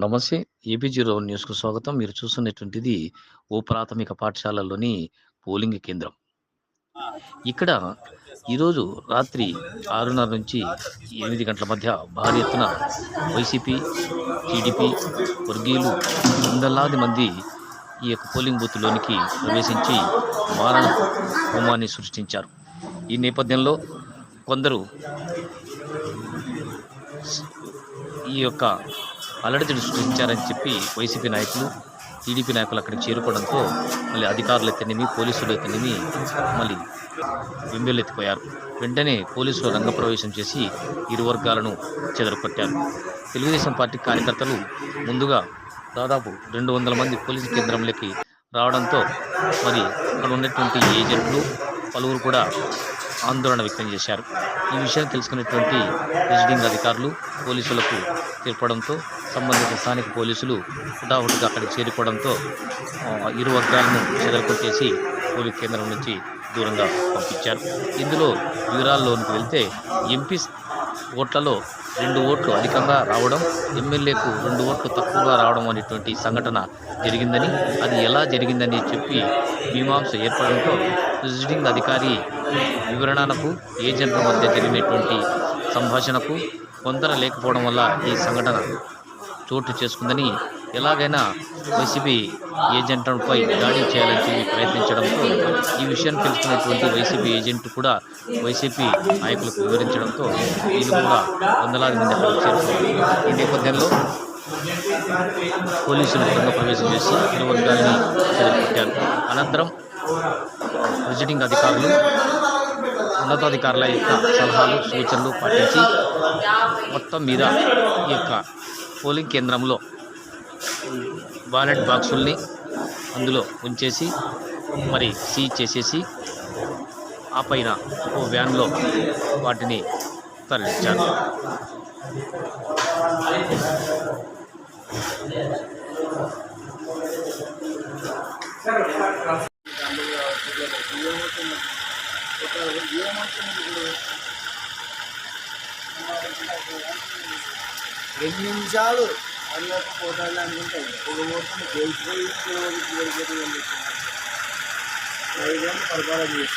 నమస్తే. AP zero న్యూస్‌కు స్వాగతం. మీరు చూస్తున్నటువంటిది ఓ ప్రాథమిక పాఠశాలలోని పోలింగ్ కేంద్రం. ఇక్కడ ఈరోజు రాత్రి 6:30 నుంచి 8 గంటల మధ్య భారీ ఎత్తున వైసీపీ, టీడీపీ వర్గీయులు వందలాది మంది ఈ యొక్క పోలింగ్ బూత్‌లోనికి ప్రవేశించి మారణ హోమాన్ని సృష్టించారు. ఈ నేపథ్యంలో కొందరు ఈ యొక్క అలజడి సృష్టించారని చెప్పి వైసీపీ నాయకులు, టీడీపీ నాయకులు అక్కడికి చేరుకోవడంతో మళ్ళీ అధికారులైతేనేమి, పోలీసులైతేనేమి మళ్ళీ బెంబేలెత్తిపోయారు. వెంటనే పోలీసులు రంగప్రవేశం చేసి ఇరు వర్గాలను చెదరగొట్టారు. తెలుగుదేశం పార్టీ కార్యకర్తలు ముందుగా దాదాపు 200 మంది పోలీసు కేంద్రంలోకి రావడంతో మరి అక్కడ ఉన్నటువంటి ఏజెంట్లు పలువురు కూడా ఆందోళన వ్యక్తం చేశారు. ఈ విషయం తెలుసుకున్నటువంటి ప్రిజైడింగ్ అధికారులు పోలీసులకు తెలపడంతో సంబంధిత స్థానిక పోలీసులు హుటాహుటిగా అక్కడికి చేరుకోవడంతో ఇరు వర్గాలను చెదరగొట్టేసి పోలింగ్ కేంద్రం నుంచి దూరంగా పంపించారు. ఇందులో వివరాల్లోనికి వెళ్తే ఎంపీ ఓట్లలో 2 ఓట్లు అధికంగా రావడం, ఎమ్మెల్యేకు 2 ఓట్లు తక్కువగా రావడం అనేటువంటి సంఘటన జరిగిందని, అది ఎలా జరిగిందని చెప్పి మీమాంస ఏర్పడడంతో ప్రిజైడింగ్ అధికారి వివరణకు ఏజెంట్ల మధ్య జరిగినటువంటి సంభాషణకు పొంతన లేకపోవడం వల్ల ఈ సంఘటన చోటు చేసుకుందని, ఎలాగైనా వైసీపీ ఏజెంట్లపై దాడి చేయాలని చెప్పి ప్రయత్నించడంతో ఈ విషయం తెలుసుకున్నటువంటి వైసీపీ ఏజెంట్ కూడా వైసీపీ నాయకులకు వివరించడంతో వీళ్ళు కూడా వందలాది మంది అక్కడికి చేరుకున్నారు. ఈ నేపథ్యంలో పోలీసులు రంగప్రవేశం చేసి ఇరు వర్గాలని చెదరగొట్టారు. అనంతరం ప్రిజైడింగ్ అధికారులు ఉన్నతాధికారుల యొక్క సలహాలు, సూచనలు పాటించి మొత్తం మీద ఈ యొక్క పోలింగ్ కేంద్రంలో బ్యాలెట్ బాక్సుల్ని అందులో ఉంచేసి మరి సీజ్ చేసేసి ఆ పైన ఓ వ్యాన్లో వాటిని తరలించారు. రెండు నిమిషాలు అన్నట్టు పోతాను అనుకుంటాయి. ఒక ఓటు గెలిచిపోయి 5 గంటలు పరిపాలన చేసి